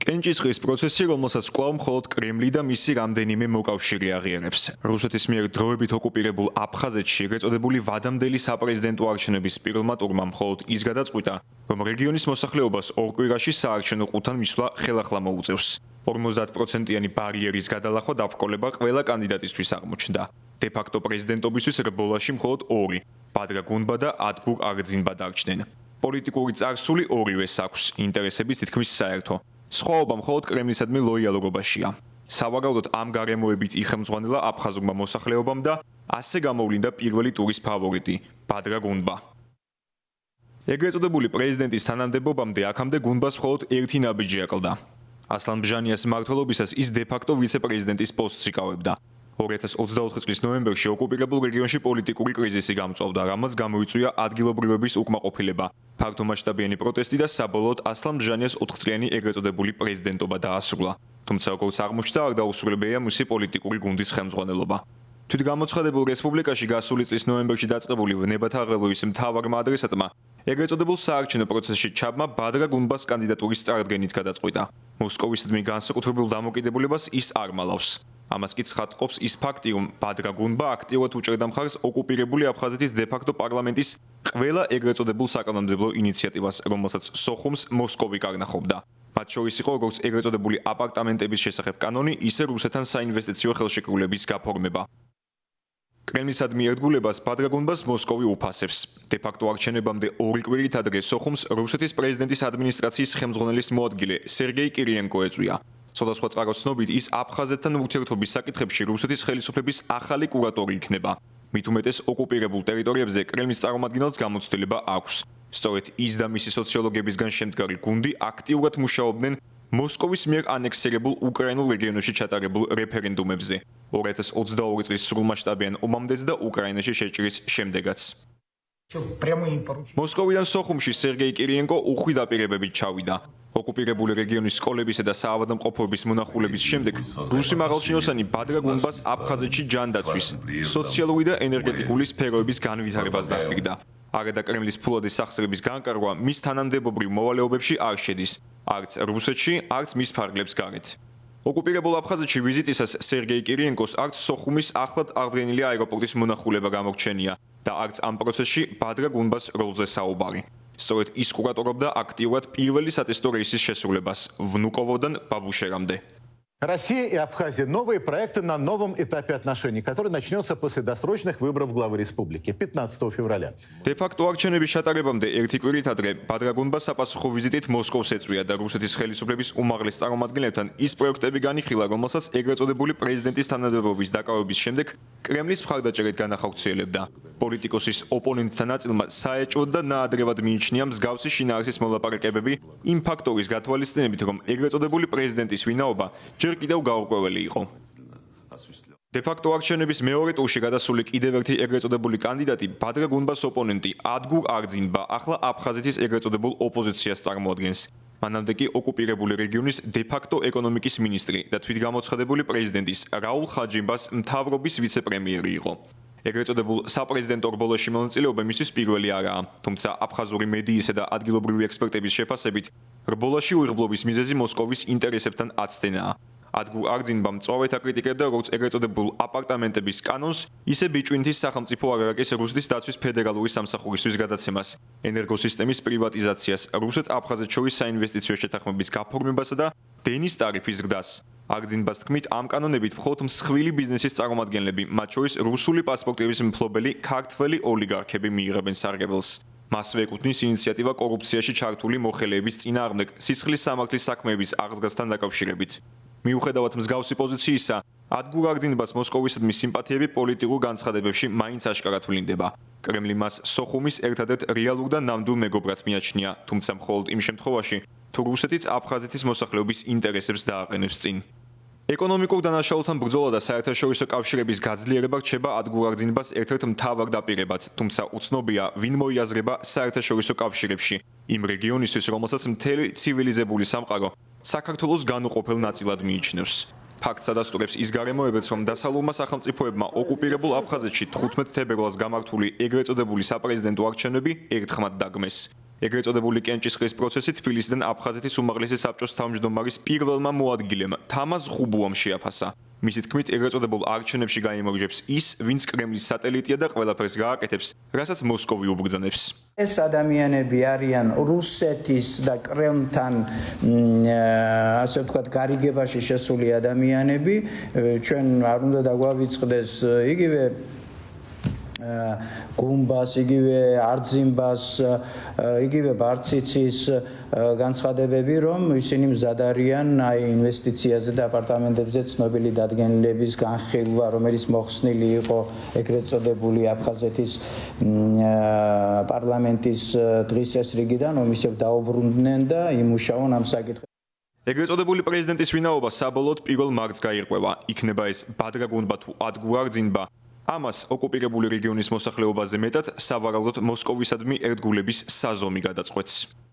კენჭისყრის პროცესი, რომელსაც კვლავ მხოლოდ კრემლი და მისი რამდენიმე მოკავშირე აღიარებს. რუსეთის მიერ დროებით ოკუპირებულ აფხაზეთში ეგრეთ წოდებული ვადამდელი საპრეზიდენტო არჩევნების პირველმა ტურმა მხოლოდ ის გადაწყვიტა, რომ რეგიონის მოსახლეობას ორ კვირაში საარჩევნო ყუთთან მისვლა ხელახლა მოუწევს. 50%-იანი ბარიერის გადალახვა დაბრკოლება ყველა კანდიდატისთვის აღმოჩნდა. დე-ფაქტო პრეზიდენტობისთვის რბოლაში მხოლოდ ორი, ბადრა გუნბა და ადგურ აღძინბა დარჩნენ. პოლიტიკური წარსული ორივეს აქვს, ინტერესების თითქმის საერთო. სხვაობა მხოლოდ კრემლისადმი ლოიალობაშია. სავარაუდოდ ამ გარემოებით იხელმძღვანელა აფხაზურმა მოსახლეობამ და ასე გამოვლინდა პირველი ტურის ფავორიტი, ბადრა გუნბა. ეგრეთ წოდებული პრეზიდენტის თანამდებობამდე აქამდე გუნბას მხოლოდ ერთი ნაბიჯი აკლდა. ასლან ბჟანიას მმართველობისას ის დე-ფაქტო ვიცე-პრეზიდენტის პოსტს იკავებდა. 2024 წლის ნოემბერში ოკუპირებულ რეგიონში პოლიტიკური კრიზისი გამწვავდა, რამაც გამოიწვია ადგილობრივების უკმაყოფილება, ფართომასშტაბიანი პროტესტი და საბოლოოდ ასლან ბჟანიას 4 წლიანი ეგრეთ წოდებული პრეზიდენტობა დაასრულა. თუმცა როგორც აღმოჩნდა, არ დაუსრულებია მისი პოლიტიკური გუნდის ხელმძღვანელობა. თვითგამოცხადებულ რესპუბლიკაში გასული წლის ნოემბერში დაწყებული ვნებათა აღელვების მთავარმა ადრესატმა ეგრეთ წოდებულ საარჩევნო პროცესში ჩაბმა ბადრა გუნბას კანდიდატურის წარდგენით გადაწყვიტა. მოსკოვისადმი განსაკუთრებულ დამოკიდებულებას ის არ მალავს. ამას კი ცხადყოფს ის ფაქტი, რომ ბადრა გუნბა აქტიურად უჭერდა მხარს ოკუპირებული აფხაზეთის დე-ფაქტო პარლამენტის ყველა ეგრეთ წოდებულ საკანონმდებლო ინიციატივას, რომელსაც სოხუმს მოსკოვი კარნახობდა. მათ შორის იყო როგორც ეგრეთ წოდებული აპარტამენტების შესახებ კანონი, ისე რუსეთთან საინვესტიციო ხელშეკრულების გაფორმება. კრემლისადმი ერთგულებას ბადრა გუნბას მოსკოვი უფასებს. დე-ფაქტო არჩევნებამდე ორი კვირით ადრე სოხუმს რუსეთის პრეზიდენტის ადმინისტრაციის ხელმძღვანელის მოადგილე სერგეი კირიენკო ეწვია. სხვადასხვა წყაროს ცნობით ის აფხაზეთთან ურთიერთობის საკითხებში რუსეთის ხელისუფლების ახალი კურატორი იქნება. მით უმეტეს ოკუპირებულ ტერიტორიებზე კრემლის წარმომადგენელს გამოცდილება აქვს. სწორედ ის და მისი სოციოლოგებისგან შემდგარი გუნდი აქტიურად მუშაობდნენ მოსკოვის მიერ ანექსირებულ უკრაინულ რეგიონებში ჩატარებულ რეფერენდუმებზე 2022 წლის სრულმასშტაბიან ომამდეც და უკრაინაში შეჭრის შემდეგაც. მოსკოვიდან სოხუმში სერგეი კირიენკო უხვი დაპირებებით ჩავიდა. ოკუპირებული რეგიონის სკოლებისა და საავადმყოფოების მონახულების შემდეგ რუსი მაღალჩინოსანი ბადრა გუნბას აფხაზეთში ჯანდაცვის, სოციალური და ენერგეტიკული სფეროების განვითარებას დაპირდა. აგრეთვე კრემლის ფულადის სახსრების განკარგვა მის თანამდებობრივ მოვალეობებში არ შედის, არც რუსეთში, არც მის ფარგლებს გარეთ. ოკუპირებულ აფხაზეთში ვიზიტისას სერგეი კირიენკოს არც სოხუმის ახლად აღდგენილი აეროპორტის მონახულება გამოგჩენია და არც ამ პროცესში ბადრა გუნბას როლზე საუბარი. სწორედ ის კურატორობდა აქტიურად პირველი სატესტო რეისის შესრულებას ვნუკოვოდან ბაბუშერამდე. Россия и Абхазия. Новые проекты на новом этапе отношений, который начнется после досрочных выборов главы республики 15 февраля. Де-факто არჩევნების ჩატარებამდე ერთი კვირით ადრე ბადრა გუნბა საპასუხო ვიზიტით მოსკოვს ეწვია და რუსეთის ხელისუფლების უმაღლეს წარმომადგენლებთან ის პროექტები განიხილა, რომელსაც ეგრეთ წოდებული პრეზიდენტის თანამდებობის დაკავების შემდეგ კრემლის მხარდაჭერით განახორციელებდა. პოლიტიკოსის ოპონენტთა ნაწილმა საეჭვოდ და ნაადრევად მიიჩნია მსგავსი შინაარსის მოლაპარაკებები იმ ფაქტორის გათვალისწინებით, რომ ეგრეთ წოდებული პრეზიდენტის ვინაობა ჯერ კიდევ გაურკვეველი იყო. დე-ფაქტო არჩევნების მეორე ტურში გადასული კიდევ ერთი ეგრეთ წოდებული კანდიდატი ბადრა გუნბას ოპონენტი ადგურ აღძინბა ახლა აფხაზეთის ეგრეთ წოდებულ ოპოზიციას წარმოადგენს. მანამდე კი ოკუპირებული რეგიონის დე-ფაქტო ეკონომიკის მინისტრი და თვითგამოცხადებული პრეზიდენტის რაულ ხაჯიმბას მთავრობის ვიცე-პრემიერი იყო. ეგრეთ წოდებულ საპრეზიდენტო რბოლაში მონაწილეობა მისთვის პირველი არაა, თუმცა აფხაზური მედიისა და ადგილობრივი ექსპერტების შეფასებით რბოლაში უიღბლობის მიზეზი მოსკოვის ინტერესებთან აცდენაა. ადგურ აღძინბა მწვავედ აკრიტიკებდა როგორც ეგრეთ წოდებულ აპარტამენტების კანონს, ისე ბიჭვინთის სახელმწიფო აგარაკის რუსეთის დაცვის ფედერალური სამსახურისთვის გადაცემას, ენერგოსისტემის პრივატიზაციას, რუსეთ-აფხაზეთ შორის საინვესტიციო შეთანხმების გაფორმებასა და დენის ტარიფის ზრდას. აღძინბას თქმით, ამ კანონებით მხოლოდ მსხვილი ბიზნესის წარმომადგენლები, მათ შორის რუსული პასპორტების მფლობელი ქართველი ოლიგარქები მიიღებენ სარგებელს. მასვე ეკუთვნის ინიციატივა კორუფციაში ჩართული მოხელეების წინააღმდეგ სისხლის სამართლის საქმეების აღზრდასთან დაკავშირებით. მიუხედავად მსგავსი პოზიციისა, ადგურ აღძინბას მოსკოვისადმი სიმპათიები პოლიტიკურ განცხადებებში მაინც აშკარად ვლინდება. კრემლი მას სოხუმის ერთადერთ რეალურ და ნამდვილ მეგობრად მიაჩნია, თუმცა მხოლოდ იმ შემთხვევაში, თუ რუსეთიც აფხაზეთის მოსახლეობის ინტერესებს დააყენებს წინ. ეკონომიკურ დანაშაულთან ბრძოლა და საერთაშორისო კავშირების გაძლიერება რჩება ადგურ აღძინბას ერთ-ერთ მთავარ დაპირებად, თუმცა უცნობია, ვინ მოიაზრება საერთაშორისო კავშირებში, იმ რეგიონისთვის, რომელსაც მთელი ცივილიზებული სამყარო საქართველოს განუყოფელ ნაწილად მიიჩნევს. ფაქტს ადასტურებს ის გარემოებაც, რომ დასავლურმა სახელმწიფოებმა ოკუპირებულ აფხაზეთში 15 თებერვალს გამართული ეგრეთ წოდებული საპრეზიდენტო არჩევნები ერთხმად დაგმეს. ეგრეთ წოდებული კენჭისყრის პროცესი თბილისიდან აფხაზეთის უმაღლესი საბჭოს თავმჯდომარის პირველმა მოადგილემ თამაზ ხუბუამ შეაფასა. მისი თქმით, ეგრეთ წოდებულ არჩევნებში გაიმარჯვებს ის, ვინც კრემლის სატელიტია და ყველაფერს გააკეთებს, რასაც მოსკოვი უბრძანებს. ეს ადამიანები არიან რუსეთის და კრემლთან ასე ვთქვათ გარიგებაში შესული ადამიანები. ჩვენ არ უნდა დაგვავიწყდეს იგივე გუმბას, იგივე არძიმბას, იგივე ბარციცის განცხადებები, რომ ისინი მზად არიან აი ინვესტიციაზე და აპარტამენტებზე ცნობილი დადგენილების განხილვა, რომელიც მოხსნილი იყო ეგრეთ წოდებული აფხაზეთის პარლამენტის დღის წესრიგიდან, რომ ისევ დაუბრუნდნენ და იმუშაონ ამ საკითხებზე. ეგრეთ წოდებული პრეზიდენტის ვინაობა საბოლოოდ პირველ მარტს გაირკვევა. იქნება ეს ბადრაგუნბა თუ ადგურარძინბა. ამას ოკუპირებული რეგიონის მოსახლეობაზე მეტად სავარაუდოდ მოსკოვისადმი ერთგულების საზომი გადაწყვეტს.